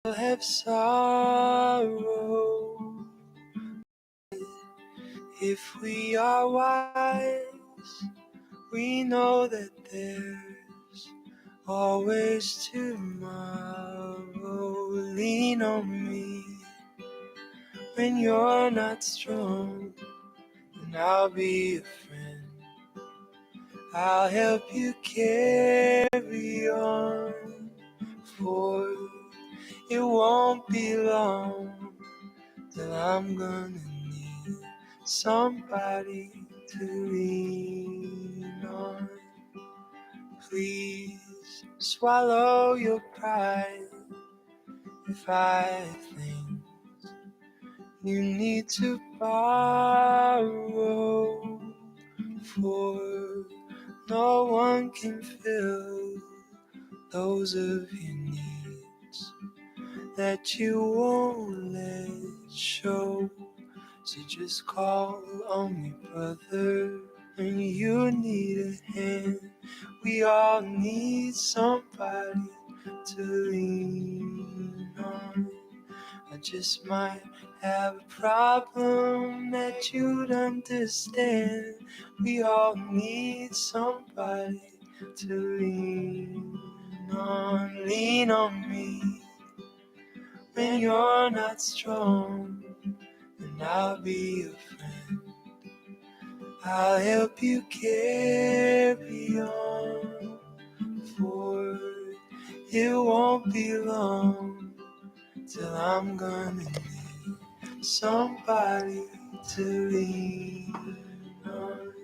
have sorrow. If we are wise, we know that there's always tomorrow. Lean on me when you're not strong, and I'll be a friend. I'll help you carry on, for it won't be long till I'm gonna need somebody to lean on. Please swallow your pride if I think you need to borrow, for no one can fill those of your needs that you won't let show. So just call on me, brother, when you need a hand. We all need somebody to lean on. I just might have a problem that you'd understand. We all need somebody to lean on. Lean on me when you're not strong, and I'll be a friend. I'll help you carry on, for it won't be long till I'm gonna need somebody to lean on.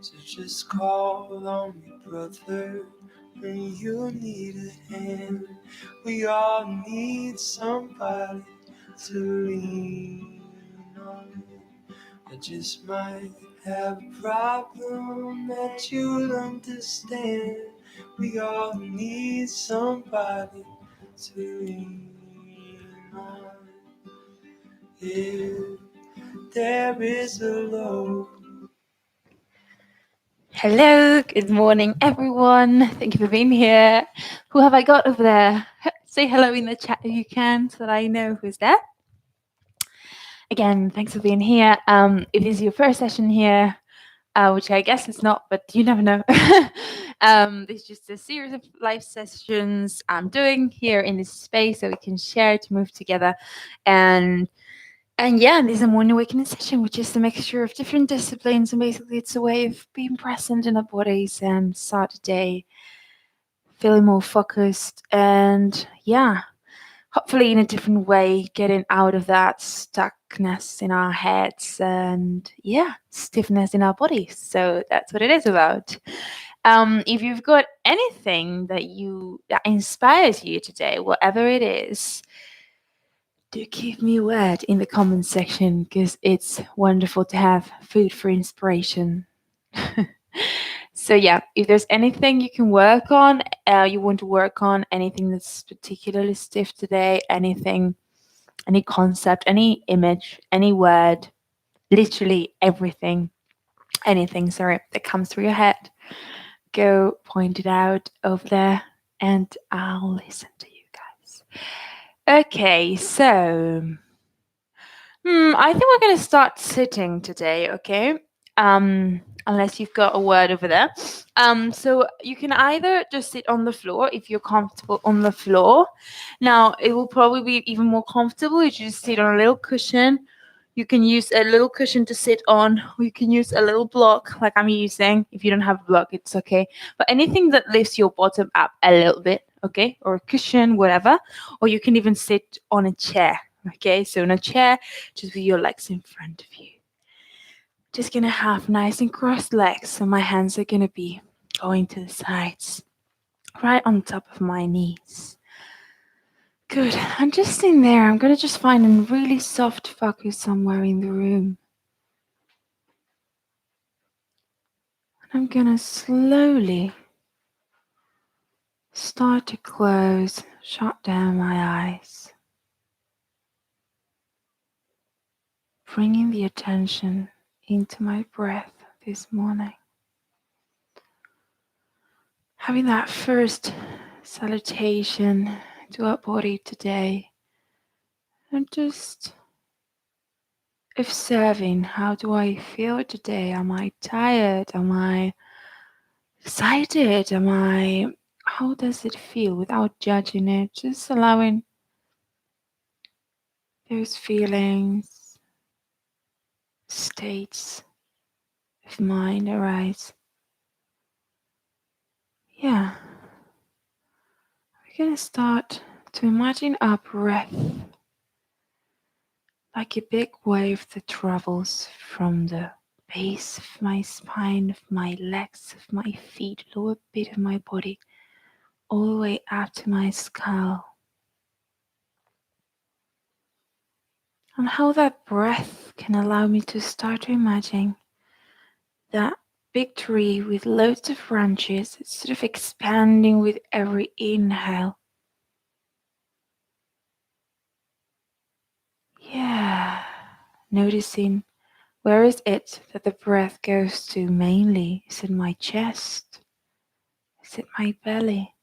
So just call on me, brother, when you need a hand. We all need somebody to lean on. I just might have a problem that you'll understand. We all need somebody to lean on. If there is a low. Hello, good morning, everyone. Thank you for being here. Who have I got over there? Say hello in the chat if you can, so that I know who's there. Again, thanks for being here. If this is your first session here, which I guess it's not, but you never know. This is just a series of live sessions I'm doing here in this space so we can share to move together. And yeah, this is a morning awakening session, which is a mixture of different disciplines, and basically it's a way of being present in our bodies and start the day feeling more focused and hopefully in a different way, getting out of that stuckness in our heads and stiffness in our bodies. So that's what it is about. If you've got anything that inspires you today, whatever it is, do keep me word in the comments section, because it's wonderful to have food for inspiration. So if there's anything you can work on, you want to work on, anything that's particularly stiff today, anything, any concept, any image, any word, literally everything, that comes through your head, go point it out over there and I'll listen to you guys. Okay, so I think we're going to start sitting today, okay? Unless you've got a word over there. So you can either just sit on the floor if you're comfortable on the floor. Now, it will probably be even more comfortable if you just sit on a little cushion. You can use a little cushion to sit on, or you can use a little block like I'm using. If you don't have a block, it's okay. But anything that lifts your bottom up a little bit, okay? Or a cushion, whatever. Or you can even sit on a chair, okay? So in a chair, just with your legs in front of you. Just gonna have nice and crossed legs, so my hands are gonna be going to the sides, right on top of my knees. Good. I'm just sitting there. I'm gonna just find a really soft focus somewhere in the room. And I'm gonna slowly start to shut down my eyes, bringing the attention into my breath this morning. Having that first salutation to our body today, And just observing, how do I feel today? Am I tired? Am I excited? How does it feel, without judging it? Just allowing those feelings, states of mind arise. Yeah, we're gonna start to imagine our breath like a big wave that travels from the base of my spine, of my legs, of my feet, lower bit of my body, all the way up to my skull. And how that breath can allow me to start to imagine that big tree with loads of branches. It's sort of expanding with every inhale. Yeah, noticing where is it that the breath goes to mainly? Is it my chest? Is it my belly?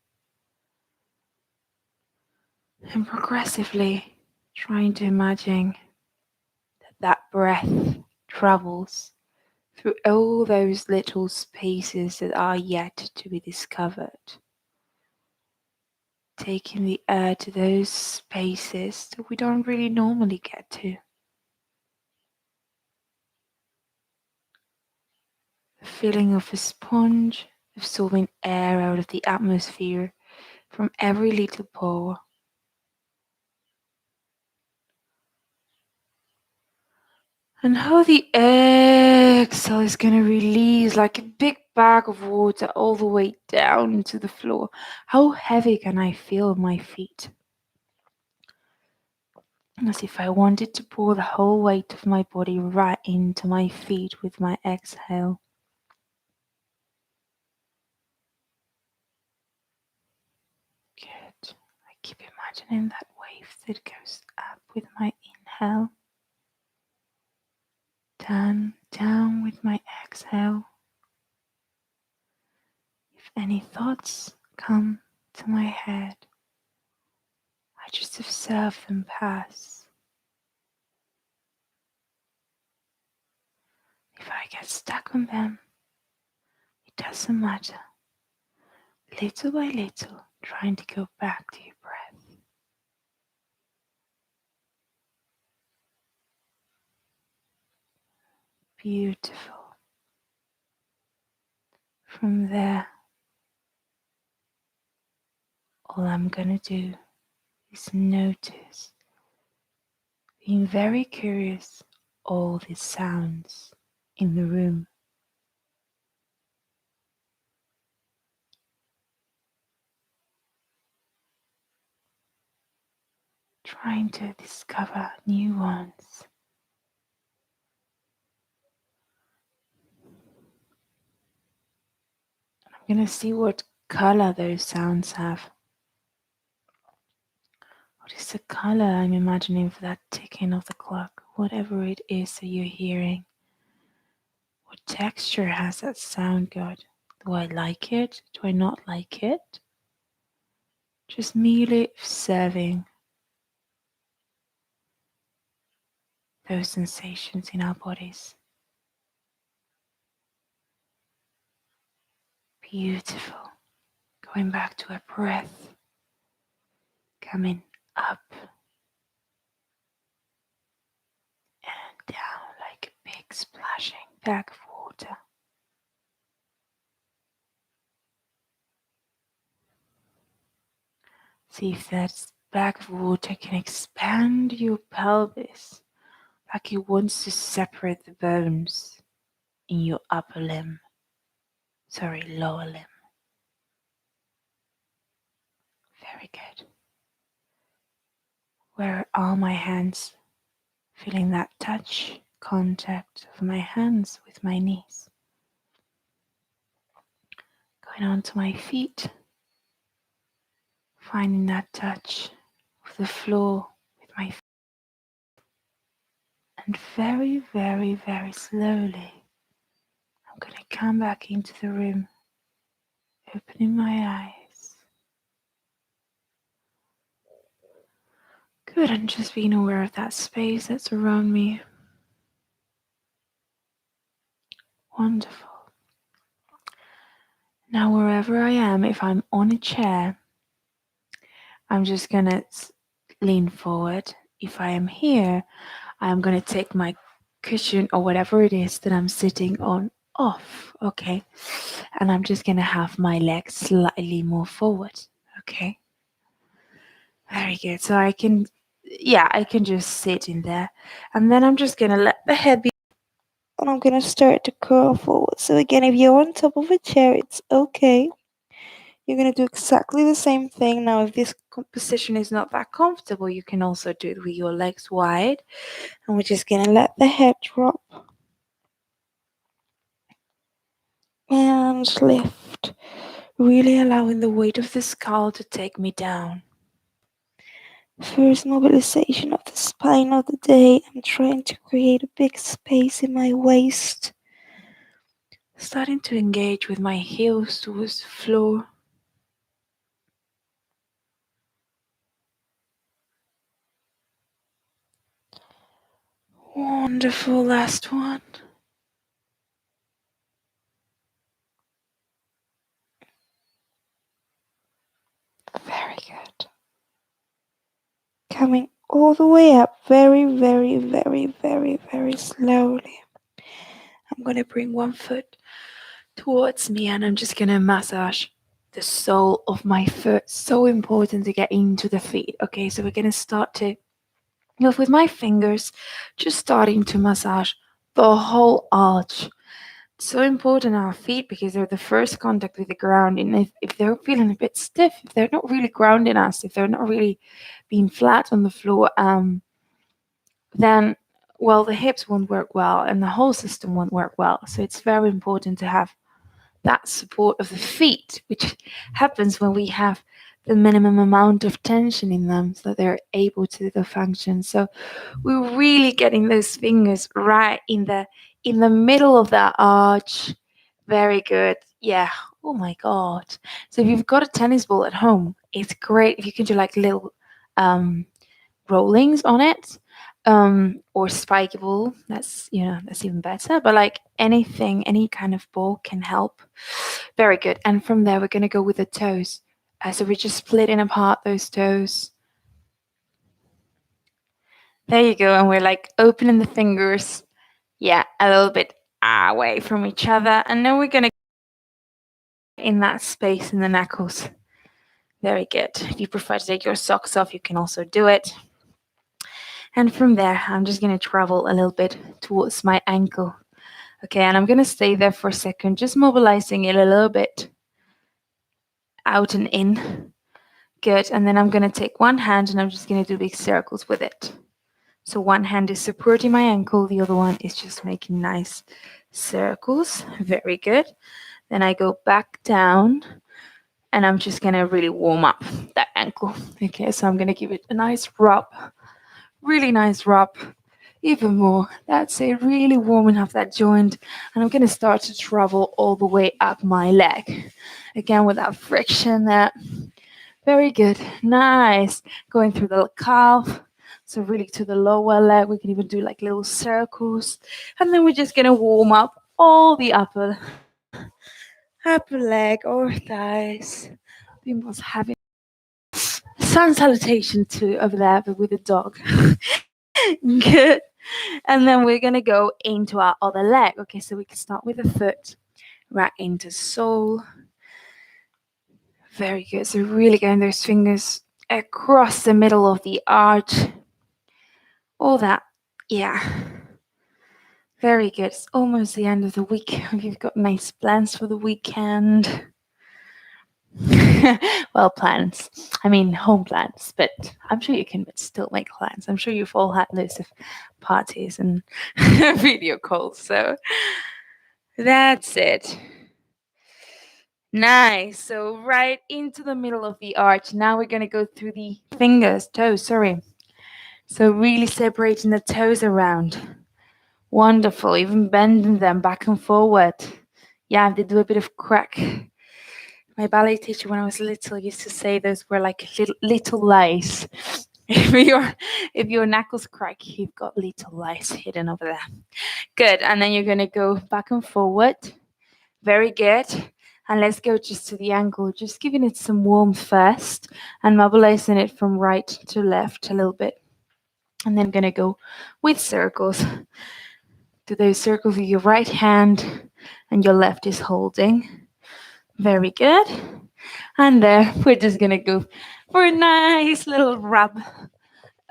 And progressively trying to imagine that breath travels through all those little spaces that are yet to be discovered. Taking the air to those spaces that we don't really normally get to. The feeling of a sponge absorbing air out of the atmosphere from every little pore. And how the exhale is going to release like a big bag of water all the way down into the floor. How heavy can I feel my feet? As if I wanted to pour the whole weight of my body right into my feet with my exhale. Good. I keep imagining that wave that goes up with my inhale. Down with my exhale. If any thoughts come to my head, I just observe them pass. If I get stuck on them, it doesn't matter. Little by little, trying to go back to your breath. Beautiful. From there, all I'm gonna do is notice, being very curious, all these sounds in the room. Trying to discover new ones. I'm gonna see what color those sounds have. What is the color I'm imagining for that ticking of the clock? Whatever it is that you're hearing. What texture has that sound got? Do I like it? Do I not like it? Just merely observing those sensations in our bodies. Beautiful. Going back to our breath. Coming up and down like a big splashing bag of water. See if that bag of water can expand your pelvis like it wants to separate the bones in your lower limb. Very good. Where are my hands? Feeling that touch, contact of my hands with my knees. Going on to my feet, finding that touch of the floor with my feet. And very, very, very slowly, I'm going to come back into the room, opening my eyes. Good, and just being aware of that space that's around me. Wonderful. Now, wherever I am, if I'm on a chair, I'm just gonna lean forward. If I am here, I'm gonna take my cushion or whatever it is that I'm sitting on off, okay? And I'm just gonna have my legs slightly more forward, okay? Very good. So I can, yeah, I can just sit in there. And then I'm just gonna let the head be. And I'm gonna start to curl forward. So again, if you're on top of a chair, it's okay. You're gonna do exactly the same thing. Now, if this position is not that comfortable, you can also do it with your legs wide. And we're just gonna let the head drop and lift, really allowing the weight of the skull to take me down. First mobilization of the spine of the day. I'm trying to create a big space in my waist. Starting to engage with my heels towards the floor. Wonderful, last one. Very good. Coming all the way up very, very, very, very, very slowly. I'm going to bring one foot towards me and I'm just going to massage the sole of my foot. So important to get into the feet. Okay, so we're going to start to move with my fingers, just starting to massage the whole arch. So important our feet because they're the first contact with the ground, and if they're feeling a bit stiff, if they're not really grounding us, if they're not really being flat on the floor, then well, the hips won't work well and the whole system won't work well. So it's very important to have that support of the feet, which happens when we have the minimum amount of tension in them so that they're able to do the function. So we're really getting those fingers right in the middle of that arch. Very good. Yeah. Oh my god. So if you've got a tennis ball at home, it's great if you can do like little rollings on it. Or spiky ball. That's even better. But like anything, any kind of ball can help. Very good. And from there we're gonna go with the toes. So we're just splitting apart those toes. There you go. And we're like opening the fingers. Yeah, a little bit away from each other. And then we're going to in that space in the knuckles. Very good. If you prefer to take your socks off, you can also do it. And from there, I'm just going to travel a little bit towards my ankle. Okay, and I'm going to stay there for a second, just mobilizing it a little bit out and in. Good. And then I'm going to take one hand and I'm just going to do big circles with it. So one hand is supporting my ankle, the other one is just making nice circles. Very good. Then I go back down and I'm just gonna really warm up that ankle. Okay, so I'm gonna give it a nice rub, really nice rub, even more. That's it, really warming up that joint. And I'm gonna start to travel all the way up my leg. Again, without friction there. Very good, nice. Going through the calf. So really to the lower leg, we can even do like little circles. And then we're just gonna warm up all the upper leg or thighs. We must have it. Sun salutation too over there, but with a dog. Good. And then we're gonna go into our other leg. Okay, so we can start with the foot, right into sole. Very good. So really getting those fingers across the middle of the arch. All that. Yeah. Very good. It's almost the end of the week. You've got nice plans for the weekend. Well, plans. I mean, home plans, but I'm sure you can still make plans. I'm sure you've all had loads of parties and video calls. So that's it. Nice. So right into the middle of the arch. Now we're going to go through the toes, sorry. So really separating the toes around. Wonderful. Even bending them back and forward. Yeah, they do a bit of crack. My ballet teacher when I was little used to say those were like little lies. if your knuckles crack, you've got little lice hidden over there. Good. And then you're gonna go back and forward. Very good. And let's go just to the ankle, just giving it some warmth first and mobilizing it from right to left a little bit. And then I'm gonna go with circles. Do those circles with your right hand and your left is holding. Very good. And we're just gonna go for a nice little rub.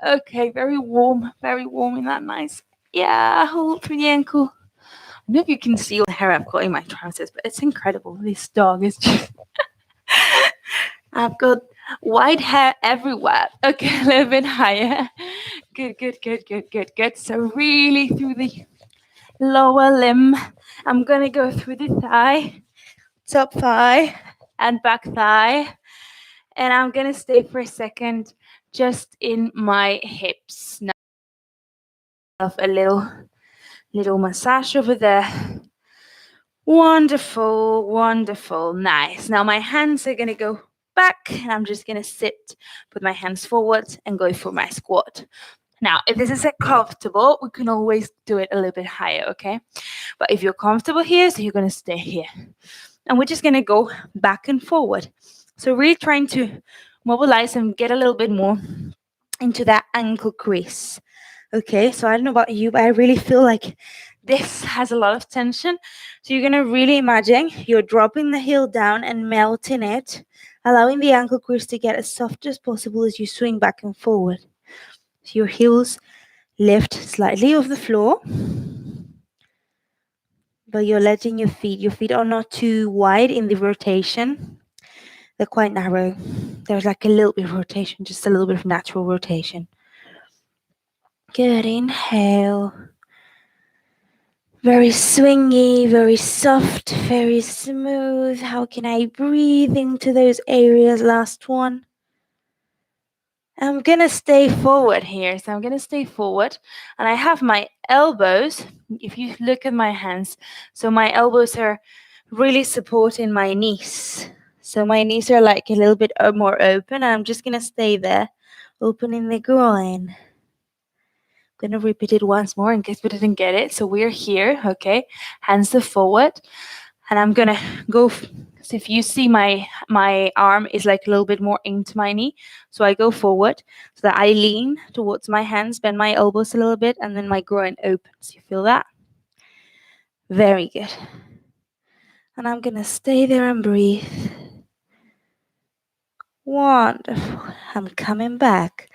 Okay, very warm in that nice. Yeah, hold through the ankle. I don't know if you can see all the hair I've got in my trousers, but it's incredible. This dog is just. I've got white hair everywhere. Okay, a little bit higher. Good, good, good, good, good, good. So really through the lower limb. I'm gonna go through the thigh, top thigh, and back thigh. And I'm gonna stay for a second just in my hips. Now a little massage over there. Wonderful, wonderful, nice. Now my hands are gonna go back and I'm just gonna sit, put my hands forward and go for my squat. Now, if this isn't comfortable, we can always do it a little bit higher, okay? But if you're comfortable here, so you're gonna stay here. And we're just gonna go back and forward. So really trying to mobilize and get a little bit more into that ankle crease. Okay, so I don't know about you, but I really feel like this has a lot of tension. So you're gonna really imagine you're dropping the heel down and melting it, allowing the ankle crease to get as soft as possible as you swing back and forward. So your heels lift slightly off the floor, but you're letting your feet are not too wide in the rotation. They're quite narrow. There's like a little bit of rotation, just a little bit of natural rotation. Good, inhale. Very swingy, very soft, very smooth. How can I breathe into those areas? Last one. I'm gonna stay forward here. So I'm gonna stay forward and I have my elbows. If you look at my hands, so my elbows are really supporting my knees. So my knees are like a little bit more open and I'm just gonna stay there, opening the groin. I'm gonna repeat it once more in case we didn't get it. So we're here, okay? Hands are forward and I'm gonna go. So if you see my arm is like a little bit more into my knee, so I go forward so that I lean towards my hands, bend my elbows a little bit, and then my groin opens. You feel that? Very good. And I'm gonna stay there and breathe. Wonderful. I'm coming back.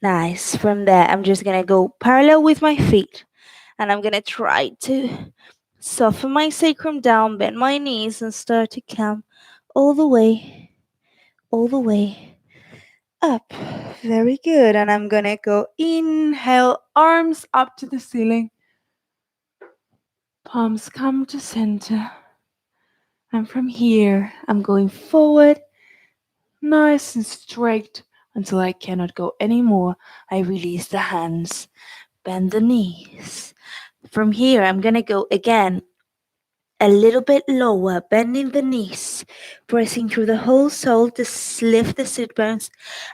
Nice. From there, I'm just gonna go parallel with my feet, and I'm gonna try to soften my sacrum down, bend my knees, and start to come all the way up. Very good. And I'm gonna go inhale, arms up to the ceiling, palms come to center. And from here, I'm going forward, nice and straight until I cannot go anymore. I release the hands, bend the knees. From here, I'm gonna go again a little bit lower, bending the knees, pressing through the whole sole to lift the sit bones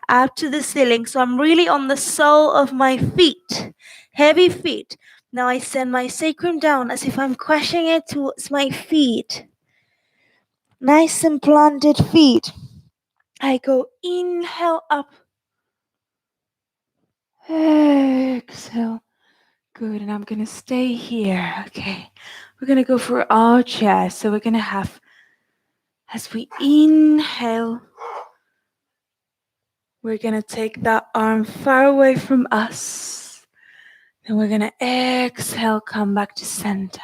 up to the ceiling. So I'm really on the sole of my feet, heavy feet. Now I send my sacrum down as if I'm crushing it towards my feet. Nice and planted feet. I go inhale up, exhale. Good, and I'm gonna stay here. Okay, we're gonna go for our chest. So we're gonna have, as we inhale, we're gonna take that arm far away from us. Then we're gonna exhale, come back to center.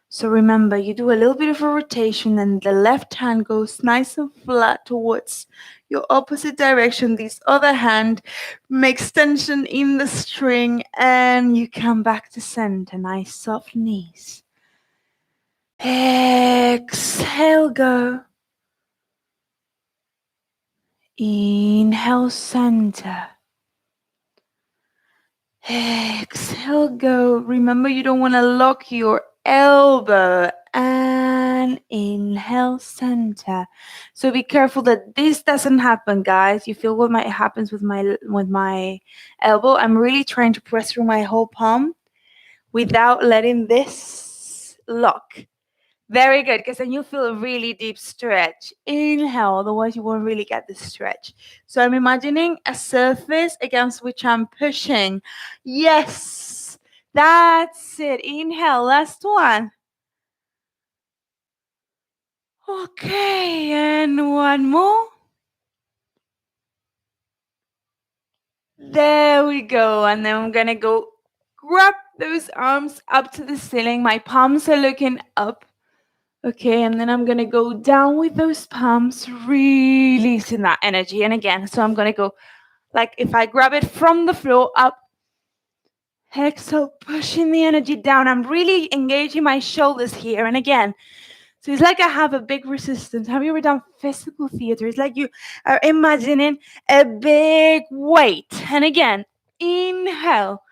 So remember, you do a little bit of a rotation and the left hand goes nice and flat towards your opposite direction. This other hand makes tension in the string and you come back to center. Nice soft knees. Exhale, go. Inhale, center. Exhale, go. Remember, you don't want to lock your elbow. And and inhale, center. So be careful that this doesn't happen, guys. You feel what might happens with my elbow. I'm really trying to press through my whole palm without letting this lock. Very good, because then you'll feel a really deep stretch. Inhale, otherwise you won't really get the stretch. So I'm imagining a surface against which I'm pushing. Yes, that's it. Inhale, last one. Okay, and one more. There we go. And then I'm gonna go grab those arms up to the ceiling. My palms are looking up. Okay, and then I'm gonna go down with those palms, releasing that energy. And again, so I'm gonna go like if I grab it from the floor up, exhale, pushing the energy down. I'm really engaging my shoulders here. And again, so it's like I have a big resistance. Have you ever done physical theater? It's like you are imagining a big weight. And again, inhale.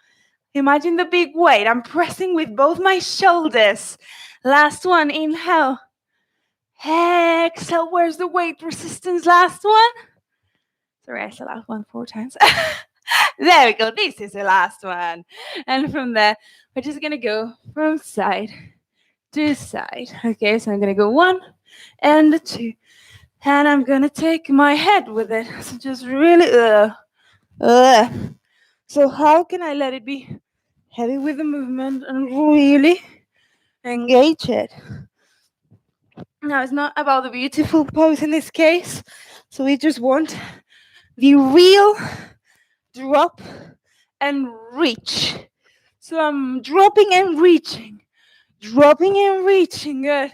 Imagine the big weight. I'm pressing with both my shoulders. Last one, inhale. Exhale, where's the weight resistance? Last one. Sorry, I said last one 4 times. There we go. This is the last one. And from there, we're just going to go from side to side. Okay, so I'm going to go 1 and 2. And I'm going to take my head with it. So just really, So how can I let it be heavy with the movement and really engage it? Now, it's not about the beautiful pose in this case. So we just want the real drop and reach. So I'm dropping and reaching. Dropping and reaching. Good.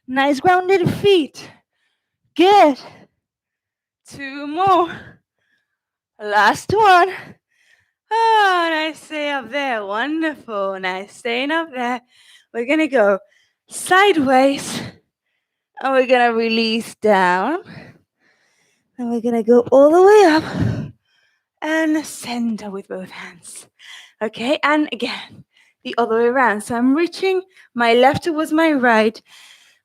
Nice grounded feet. Good. 2 more. Last one. Oh, nice stay up there. Wonderful. Nice staying up there. We're going to go sideways. And we're going to release down. And we're going to go all the way up. And center with both hands. Okay, and again, the other way around. So I'm reaching my left towards my right.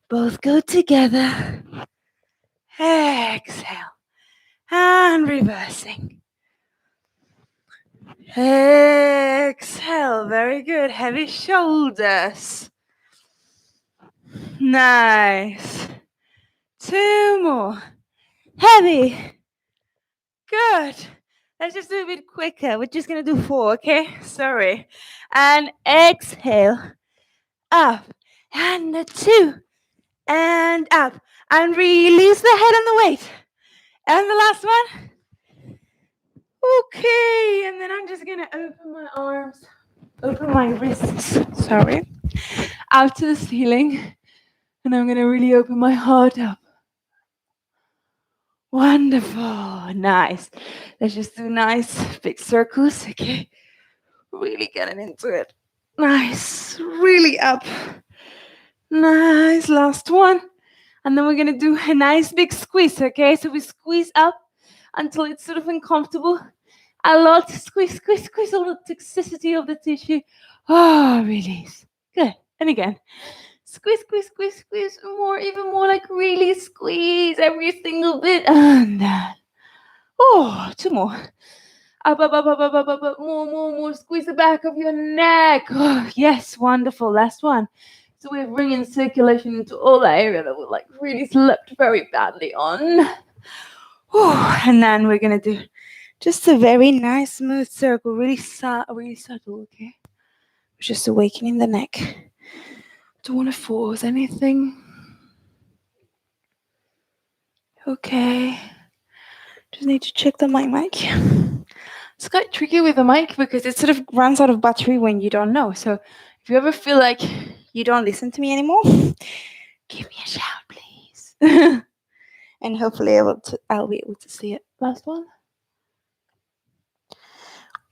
Both go together. Exhale. And reversing. Exhale. Very good. Heavy shoulders. Nice. 2 more. Heavy. Good. Let's just do a bit quicker. We're just going to do 4, okay? Sorry. And exhale. Up. And 2. And up. And release the head and the weight. And the last one. Okay. And then I'm just going to open my arms. Open my wrists. Sorry. Out to the ceiling. And I'm going to really open my heart up. Wonderful. Nice. Let's just do nice big circles. Okay. Really getting into it. Nice. Really up. Nice. Last one. And then we're going to do a nice big squeeze. Okay. So we squeeze up until it's sort of uncomfortable. A lot. Squeeze, squeeze, squeeze all the toxicity of the tissue. Oh, release. Good. And again. Squeeze, squeeze, squeeze, squeeze. More, even more, like really squeeze every single bit. And that. Oh, 2 more. Up, up, up, up, up, up, up, up. More. Squeeze the back of your neck. Oh, yes, wonderful. Last one. So we're bringing circulation into all the area that we like really slept very badly on. Oh, and then we're gonna do just a very nice, smooth circle, really subtle. Okay, just awakening the neck. Don't want to force anything. Okay. Just need to check the mic. It's quite tricky with the mic because it sort of runs out of battery when you don't know. So if you ever feel like you don't listen to me anymore, give me a shout, please. And hopefully I'll be able to see it. Last one.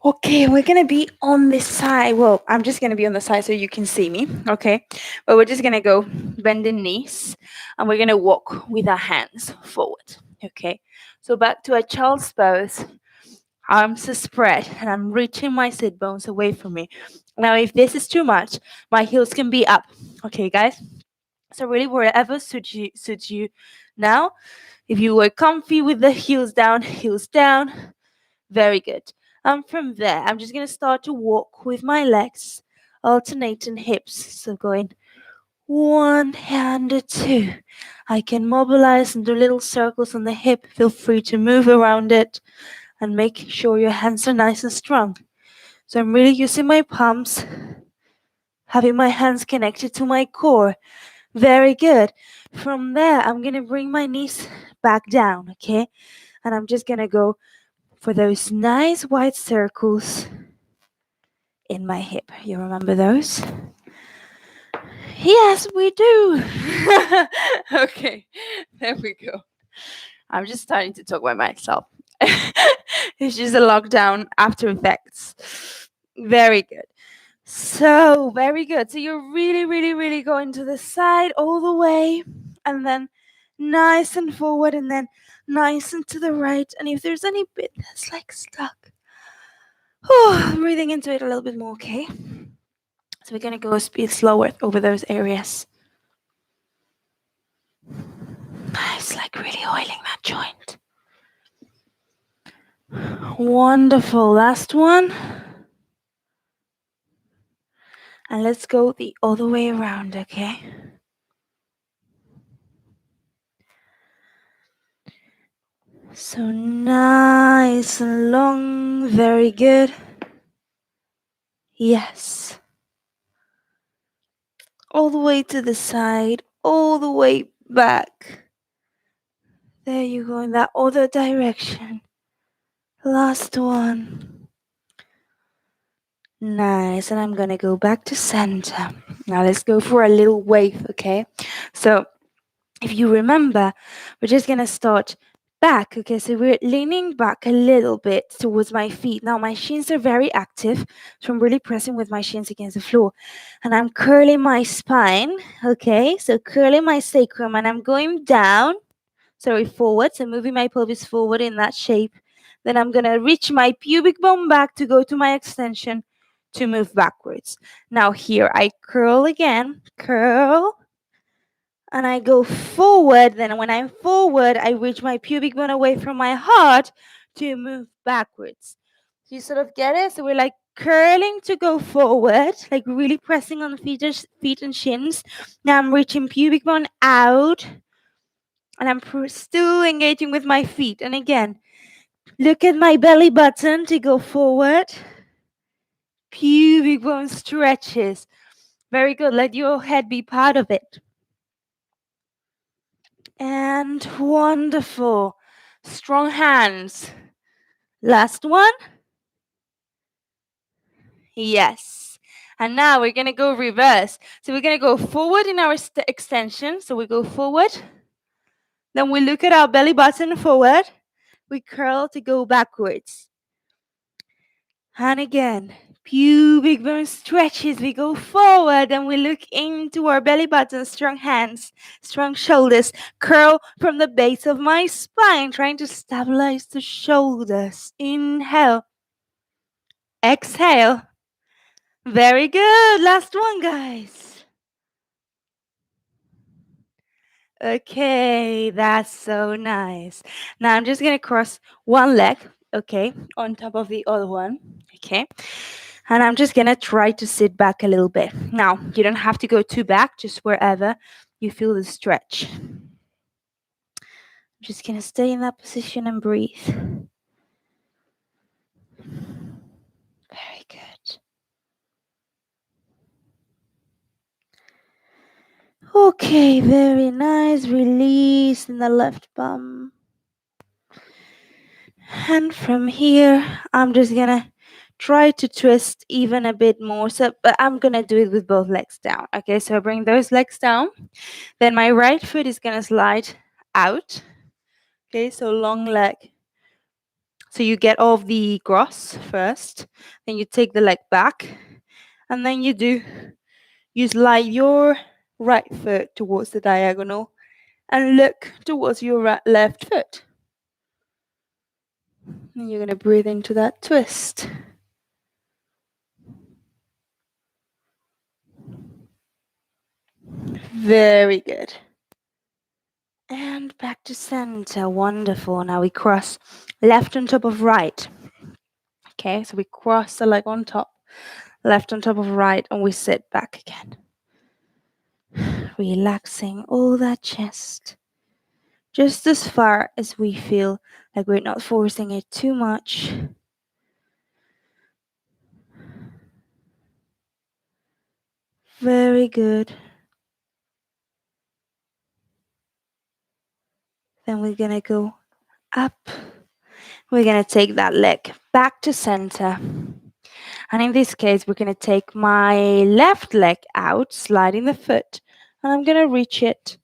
Okay, we're going to be on this side. Well, I'm just going to be on the side so you can see me, okay? But we're just going to go bending knees, and we're going to walk with our hands forward, okay? So back to a child's pose. Arms are spread, and I'm reaching my sit bones away from me. Now, if this is too much, my heels can be up, okay, guys? So really wherever suits you now. If you were comfy with the heels down, very good. From there, I'm just gonna start to walk with my legs, alternating hips. So going one and two. I can mobilize and do little circles on the hip. Feel free to move around it and make sure your hands are nice and strong. So I'm really using my palms, having my hands connected to my core. Very good. From there, I'm going to bring my knees back down, okay? And I'm just going to go for those nice wide circles in my hip. You remember those? Yes, we do. Okay, there we go. I'm just starting to talk by myself. It's just a lockdown after effects. Very good. So, very good. So, you're really, really, really going to the side all the way, and then nice and forward, and then nice and to the right. And if there's any bit that's like stuck, I'm breathing into it a little bit more, okay? So, we're going to go a speed slower over those areas. Nice, like really oiling that joint. Wonderful. Last one. And let's go the other way around, okay? So nice and long. Very good. Yes. All the way to the side, all the way back. There you go, in that other direction. Last one. Nice. And I'm gonna go back to center. Now let's go for a little wave, okay? So if you remember, we're just gonna start back, okay? So we're leaning back a little bit towards my feet. Now my shins are very active, so I'm really pressing with my shins against the floor. And I'm curling my spine, okay? So curling my sacrum, and I'm going down, forward. So moving my pelvis forward in that shape. Then I'm gonna reach my pubic bone back to go to my extension to move backwards. Now here I curl again, curl, and I go forward. Then when I'm forward, I reach my pubic bone away from my heart to move backwards. So you sort of get it? So we're like curling to go forward, like really pressing on the feet and shins. Now I'm reaching pubic bone out, and I'm still engaging with my feet. And again, look at my belly button to go forward. Pubic bone stretches. Very good. Let your head be part of it. And wonderful. Strong hands. Last one. Yes. And now we're going to go reverse. So we're going to go forward in our extension. So we go forward. Then we look at our belly button forward. We curl to go backwards. And again, pubic bone stretches. We go forward and we look into our belly button. Strong hands, strong shoulders. Curl from the base of my spine, trying to stabilize the shoulders. Inhale. Exhale. Very good. Last one, guys. Okay, that's so nice. Now I'm just going to cross one leg, okay, on top of the other one, okay? And I'm just going to try to sit back a little bit. Now, you don't have to go too back, just wherever you feel the stretch. I'm just going to stay in that position and breathe. Very good. Okay, very nice. Release in the left bum. And from here, I'm just going to try to twist even a bit more. So, but I'm going to do it with both legs down. Okay, so I bring those legs down. Then my right foot is going to slide out. Okay, so long leg. So you get off the gross first. Then you take the leg back. And then you slide your right foot towards the diagonal and look towards your left foot. And you're going to breathe into that twist. Very good. And back to center. Wonderful. Now we cross left on top of right. Okay, so we cross the leg on top, left on top of right, and we sit back again. Relaxing all that chest. Just as far as we feel like we're not forcing it too much. Very good. Then we're gonna go up. We're gonna take that leg back to center. And in this case, we're gonna take my left leg out, sliding the foot, and I'm gonna reach it.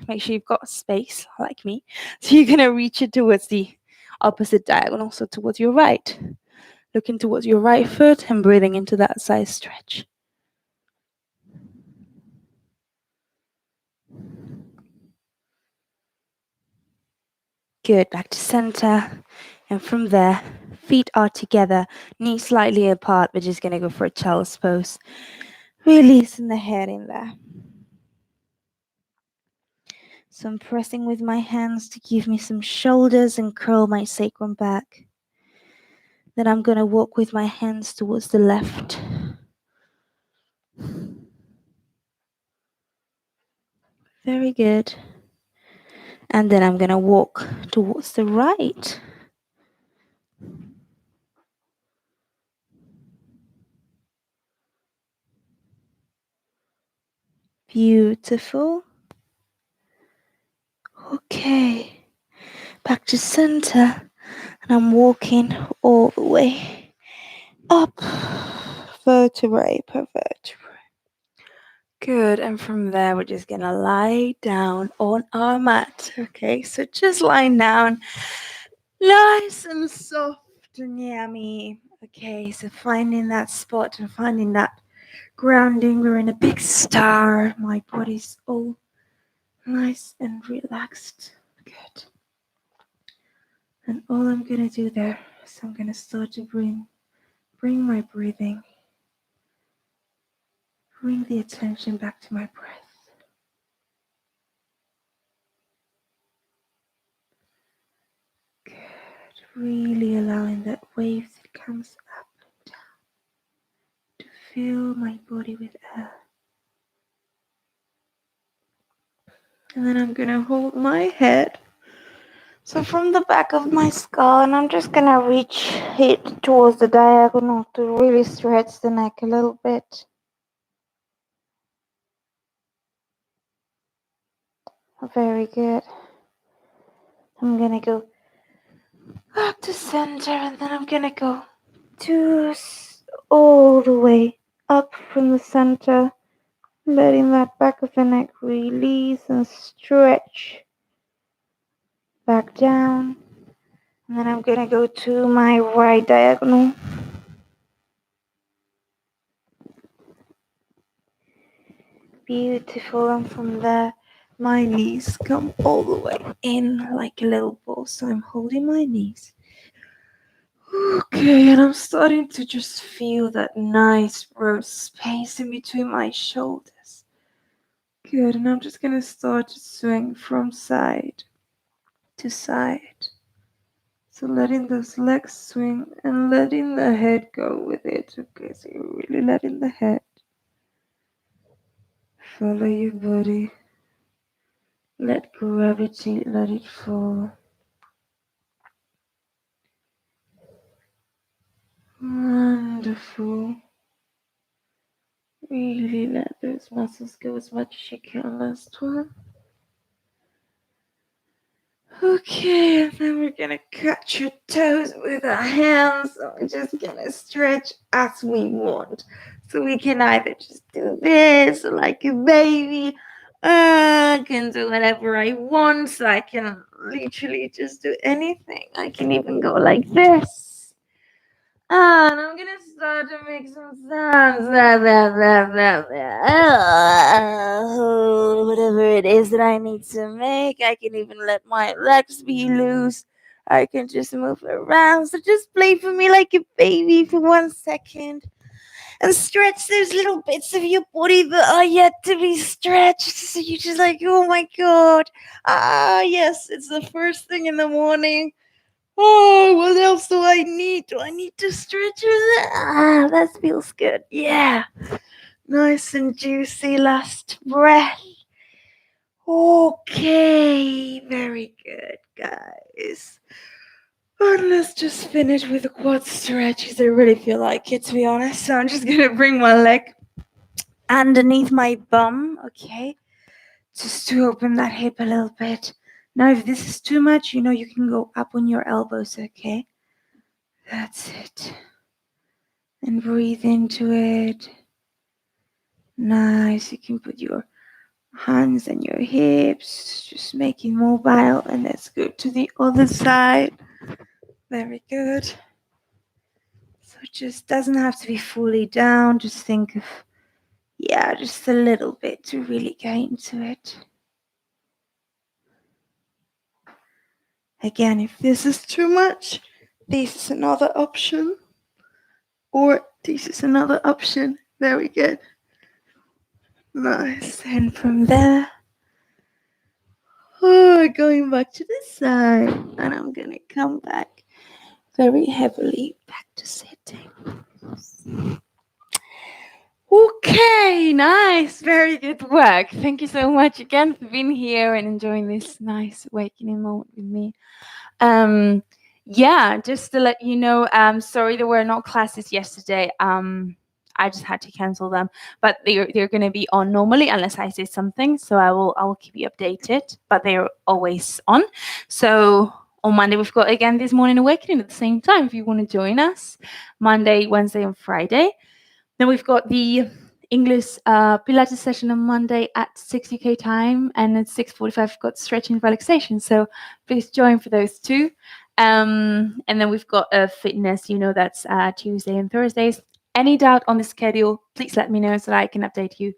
Make sure you've got space, like me. So you're gonna reach it towards the opposite diagonal, so towards your right. Looking towards your right foot and breathing into that side stretch. Good, back to center. And from there, feet are together, knees slightly apart. We're just gonna go for a child's pose. Releasing the head in there. So I'm pressing with my hands to give me some shoulders and curl my sacrum back. Then I'm gonna walk with my hands towards the left. Very good. And then I'm gonna walk towards the right. Beautiful. Okay. Back to center. And I'm walking all the way up. Vertebrae per vertebrae. Good. And from there, we're just gonna lie down on our mat. Okay. So just lying down. Nice and soft and yummy. Okay, so finding that spot and finding that grounding. We're in a big star. My body's all nice and relaxed. Good. And all I'm gonna do there is I'm gonna start to bring my breathing. Bring the attention back to my breath. Good. Really allowing that wave that comes up and down to fill my body with air. And then I'm gonna hold my head. So from the back of my skull, and I'm just gonna reach it towards the diagonal to really stretch the neck a little bit. Very good. I'm gonna go back to center, and then I'm gonna go all the way up from the center, letting that back of the neck release and stretch back down. And then I'm gonna go to my right diagonal. Beautiful. And from there, my knees come all the way in like a little ball. So I'm holding my knees. Okay, and I'm starting to just feel that nice broad space in between my shoulders. Good, and I'm just gonna start to swing from side to side. So letting those legs swing and letting the head go with it. Okay, so you're really letting the head follow your body. Let gravity, let it fall. Wonderful. Really let those muscles go as much as you can. Last one. Okay, and then we're gonna catch your toes with our hands. So we're just gonna stretch as we want. So we can either just do this like a baby. I can do whatever I want. So I can literally just do anything. I can even go like this. And I'm gonna start to make some sounds. Whatever it is that I need to make. I can even let my legs be loose. I can just move around. So just play for me like a baby for 1 second. and stretch those little bits of your body that are yet to be stretched. So you're just like, oh my God. Yes, it's the first thing in the morning. Oh, what else do I need? Do I need to stretch it? That feels good. Yeah. Nice and juicy last breath. Okay, very good, guys. And let's just finish with the quad stretches. I really feel like it, to be honest. So I'm just gonna bring my leg underneath my bum, okay? Just to open that hip a little bit. Now, if this is too much, you can go up on your elbows, okay? That's it. And breathe into it. Nice. You can put your hands on your hips, just make it mobile, and let's go to the other side. Very good. So it just doesn't have to be fully down. Just think of, just a little bit to really get into it. Again, if this is too much, this is another option. Or this is another option. Very good. Nice. And from there, going back to this side. And I'm going to come back very heavily back to sitting. Okay, nice. Very good work. Thank you so much again for being here and enjoying this nice awakening moment with me. Just to let you know, sorry there were no classes yesterday. I just had to cancel them, but they're going to be on normally unless I say something. So I will keep you updated, but they're always on. So on Monday we've got again this morning awakening at the same time if you want to join us. Monday, Wednesday, and Friday. Then we've got the English Pilates session on Monday at 6 UK time, and at 6:45 we've got stretching and relaxation. So please join for those two. And then we've got a fitness, that's Tuesday and Thursdays. Any doubt on the schedule, please let me know so that I can update you.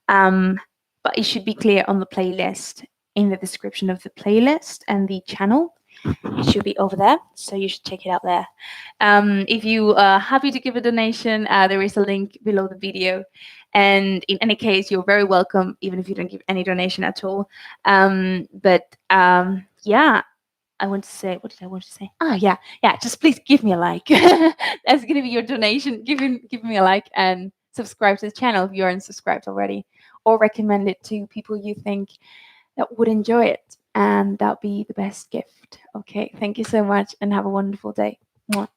But it should be clear on the playlist, in the description of the playlist and the channel. It should be over there, so you should check it out there. If you are happy to give a donation, there is a link below the video. And in any case, you're very welcome, even if you don't give any donation at all. I want to say, what did I want to say? Just please give me a like. That's going to be your donation. Give me a like and subscribe to the channel if you aren't subscribed already, or recommend it to people you think that would enjoy it. And that'll be the best gift. Okay, thank you so much and have a wonderful day. Mwah.